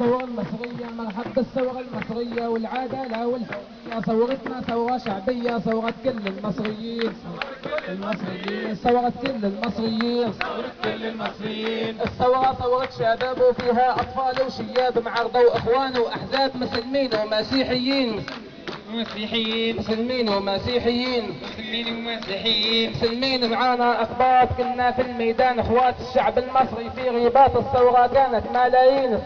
الثورة المصرية مرحب بالثورة المصرية والعدالة والحرية، ثورتنا ثورة شعبية، ثورة كل المصريين، ثورة كل المصريين، الثورة ثورة شباب وفيها أطفال وشياب معارضة وإخوان وأحزاب، مسلمين ومسيحيين، مسلمين ومسيحيين، مسلمين معانا اخبات، كنا في الميدان اخوات الشعب المصري في رباط الثورة كانت ملايين،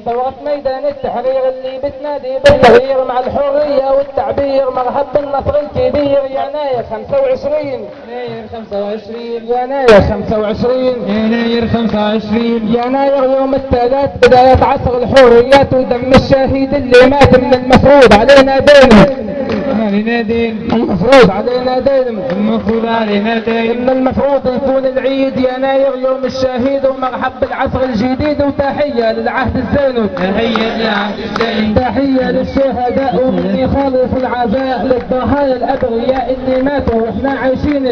ثورة ميدان التحرير اللي بتنادي بالتغيير مع الحرية والتعبير، مرحب بالنصر الكبير يناير 25 يناير يوم الثلاث بداية عصر الحريات ودم الشهيد اللي مات من المفروض علينا دين، المفروض علينا دين، من المفروض يكون العيد يناير يوم الشهيد، ومرحب بالعصر الجديد وتحية للعهد الزين، تحية للشهداء ومني خالص العزاء للضحايا الأبرياء اللي ماتوا واحنا عايشين،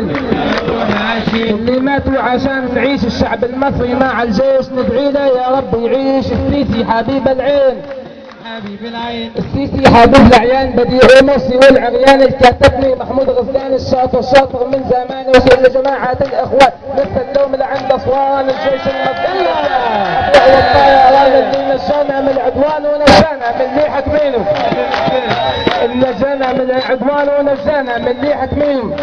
اللي ماتوا عشان نعيش الشعب المصري مع الجيش، ندعي له يا رب يعيش السيسي حبيب العين، السيسي حبيب العيان، بديع مرسي والعريان، الكاتبني محمود غزلان الشاطر من زمان، وكل جماعة الأخوان لسه اللوم لعند أسوان، الجيش المصري والطيران اللي نجانا من العدوان ونجانا من اللي حاكمينه، نجانا من العدوان ونجانا من اللي حاكمينه،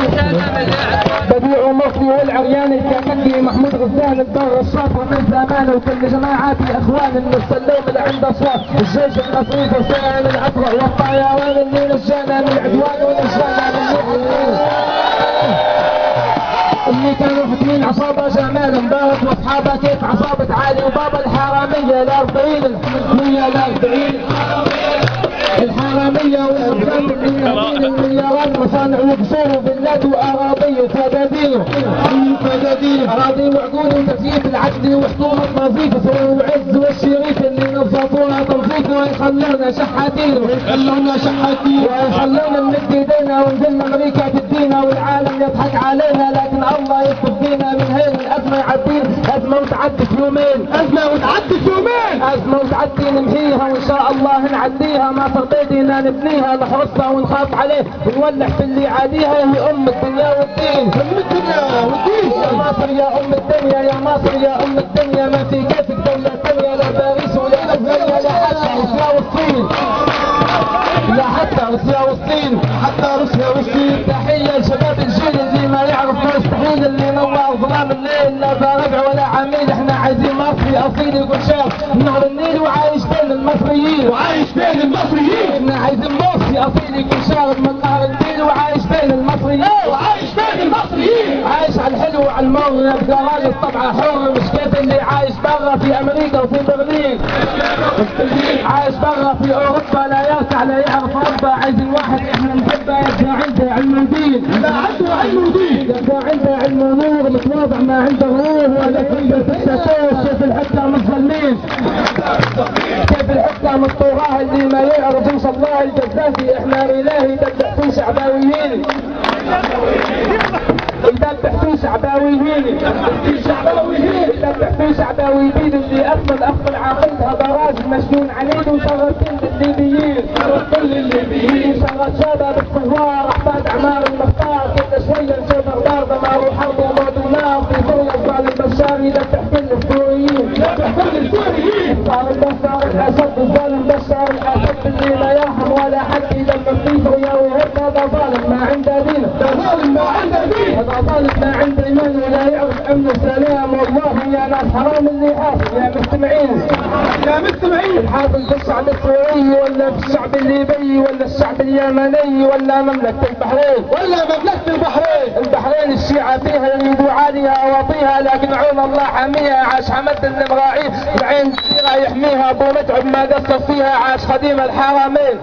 بديع مرسي والعريان، الكاتبني محمود غزلان البر الشاطر من زمان، وكل جماعة الأخوان لسه اللوم لعند أسوان، الجيش المصري فرسان العطر والطيران اللي نجانا من العدوان ونجانا من اللي كانوا حاكمين عصابة جمال مبارك واصحابه، كيف عصابة علي وبابا الحرامية الأربعين، الحرامية والأفلام المليارات، مصانع وقصور وفيلات وأراضي وفدادين، أراضي وعقول وتزييف العدل وحكومة نظيف وعز والشريف اللي نظفوها تنظيف، ويخلونا شحاتين ويخلونا نمد ايدينا ونزلنا أمريكا تدينا والعالم يضحك علينا، لكن الله يكتب فينا من هين الأزمة يعدينا، أزمة وتعدي في يومين، أزمة وتعدي نمحيها وإن شاء الله نعديها، ما ترضينا نبنيها نحرصها ونخاف عليه ونولع في اللي عاديها، هي أم الدنيا والدين، يا مصر يا أم الدنيا، يا مصر يا أم الدنيا، ما في كيفك دولة ثانية، لا باريس ولا ألمانيا، لا حتى روسيا والصين، لا حتى روسيا والصين، تحية لشباب الجيل اللي ما يعرف ما يستحيل، اللي نور ظلام الليل لا باربع ولا عميل، احنا عايزين مصري أصيل يقول شاب نهر النيل وعايش بين المصريين، احنا عايزين مصري أصيل يكون شارب من نهر النيل وعايش بين المصريين، عايش على الحلو وعلى المر، يبقى راجل طبعه حر، مش كيف اللي عايش برا في أمريكا وفي برلين، عايش برا في أوروبا لا يركع لا يعرف ربه، عايزين واحد احنا نحبه يبقى عنده علم الدين، يبقى عنده علم ونور، متواضع ما عنده غرور، ولا عنده تكتاتوس، كيف الحكام الظالمين، كيف الحكام الطغاة اللي ما يعرف يوصل الله الجزازي، احنا إلهي يدبح في شعباويين، يدبح في شعباويين، يدبح في شعباويين، اللي أقبل عاقلها براجل مسجون عنيد، وشغل كل الليبيين، شغل شباب الثوار أحفاد أعمار المختار، كل شوية نشوف أخبار دمار وحرب وموت ونار، في سوريا الظالم بشار يدبح كل السوريين، صار البشار الأسد الظالم بشار الأسد اللي لا يرحم ولا حد يدمر في سوريا ويهب، هذا ظالم ما عنده دين، هذا ظالم ما عنده إيمان ولا يعرف أمن السلام، والله يا ناس حرام اللي حاصل يا مستمعين، الحاصل في الشعب السوري ولا في الشعب الليبي ولا الشعب اليمني ولا مملكة البحرين، البحرين الشيعة فيها يريدوا عاليها أواطيها، لكن عون الله حاميها، عاش حمد المراعي العين كثيرة يحميها، أبو متعب ما قصر فيها، عاش خديم الحرمين،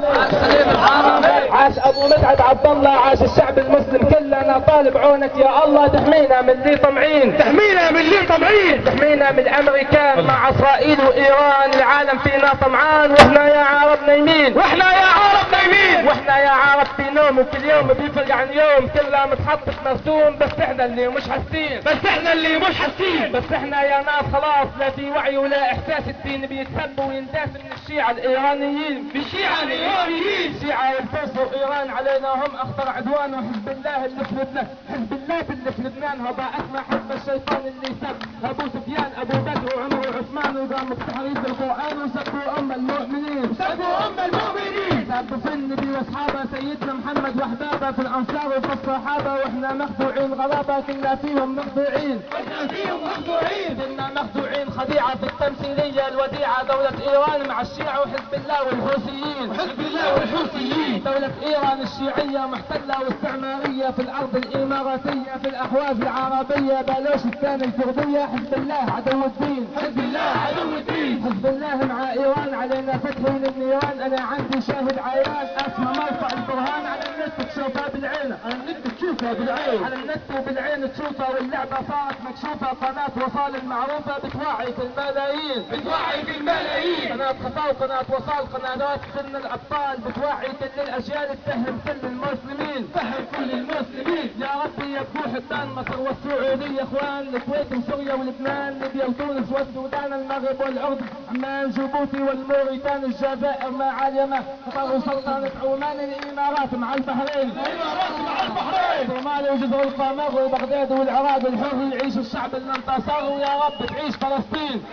عاش أبو متعب عبد الله، عاش الشعب المسلم كله انا طالب عونك يا الله تحمينا من اللي طمعين، تحمينا من اللي طمعين، تحمينا من الامريكان مع اسرائيل وايران، العالم فينا طمعان واحنا يا عرب نايمين، واحنا يا عرب نايمين، واحنا يا عرب في نوم وكل يوم بيفرق عن يوم، كلها متحطط مرسوم بس احنا اللي مش حاسين، بس احنا اللي مش حاسين، بس احنا يا ناس خلاص لا في وعي ولا احساس، الدين بيتهب وينداس من الشيعة الايرانيين، بالشيعة الايرانيين، الشيعة والفرس وايران علينا هم اخطر عدوان، وحزب الله اللي في لبنان، حزب الله اللي في لبنان هذا اسمى حزب الشيطان اللي سب ابو سفيان ابو بكر وعمر وعثمان، وقاموا بتحريف القران وسبوا المؤمنين، سبوا المؤمنين، سبوا في النبي واصحابه سيدنا محمد واحبابه، في الانصار وفي الصحابه، واحنا مخدوعين غلابه كنا فيهم مخدوعين، كنا مخدوعين خديعه في التمثيليه الوديعه، دوله ايران مع الشيعه وحزب الله والحوثيين، دولة ايران الشيعية محتلة واستعمارية في الارض الاماراتية، في الاحواز العربية بلوشستان الكردية، حزب الله عدو الدين، حزب الله عدو الدين، حزب الله مع ايران علينا فتح من النيران، انا عندي شاهد عيان اسمه موقع البرهان، على النت تشوفها بالعين، على النت تشوفها بالعين، على النت وبالعين تشوفها، واللعبة صارت مكشوفة، قناة وصال المعروفة بتوعي في الملايين، بتوعي في الملايين، قناة خطا وقناة وصال، قنوات سن الابطال بتوعي كل الاجيال، تفهم كل المسلمين، فهم كل المسلمين، يا ربي يبقوا حبان مصر والسعودية اخوان، الكويت وسوريا ولبنان ليبيا وتونس والسودان المغرب والاردن عمان جيبوتي والموريتان الجزائر مع اليمن قطر وسلطنة عمان الامارات مع البحرين، الامارات مع البحرين، صوماليا وجزر القمر وبغداد والعراق الحر يعيش الشعب اللي انتصر، ويا رب تعيش فلسطين،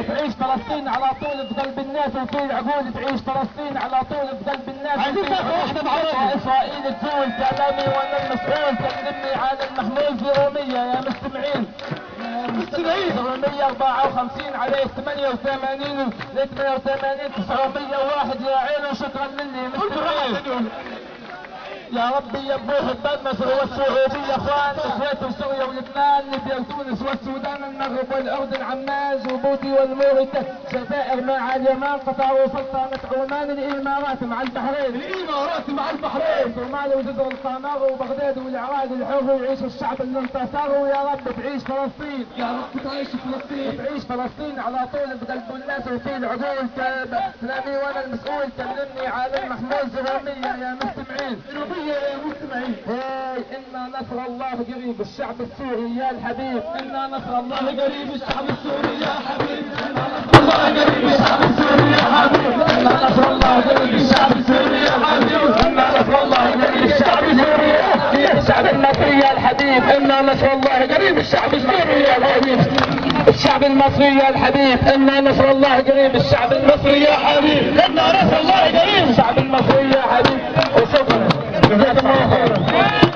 تعيش فلسطين على طول في قلب الناس وفي العقول، تعيش فلسطين على طول في قلب الناس، عايزين ناخذ واحدة بعرفها، اسرائيل تزول كلامي وانا المسؤول، كلمني عن المحمول في رومية يا مستمعين، رومية 54 عليه 88 ل 88 901 يا عين، وشكرا مني مستمعين، يا ربي يبوح البلد مصر والسعودية اخوان، الكويت وسوريا ولبنان ليبيا وتونس والسودان المغرب والاردن عمان جيبوتي والموريتان الجزائر مع اليمن قطر وسلطنة عمان الامارات مع البحرين، الامارات مع البحرين، صوماليا وجزر القمر وبغداد والعراق الحر يعيش الشعب اللي انتصر، ويا رب تعيش فلسطين، يا رب تعيش فلسطين، تعيش فلسطين على طول بقلب الناس وفي العقول، كلامي وانا المسؤول، كلمني على المحمول زرامية يا مستمعين، يا مستمعين، هاي إن نصر الله قريب الشعب السوري يا الحبيب، إن نصر الله قريب الشعب السوري يا حبيب، إن نصر الله قريب الشعب السوري يا حبيب، إن نصر الله قريب الشعب السوري يا حبيب، إن نصر الله قريب الشعب السوري يا الشعب المصري يا الحبيب، إن نصر الله قريب الشعب السوري يا الحبيب، الشعب المصري يا الحبيب، إن نصر الله قريب الشعب المصري يا حبيب، إن نصر الله قريب الشعب المصري يا حبيب، وشكرا جزاكم الله خيرا.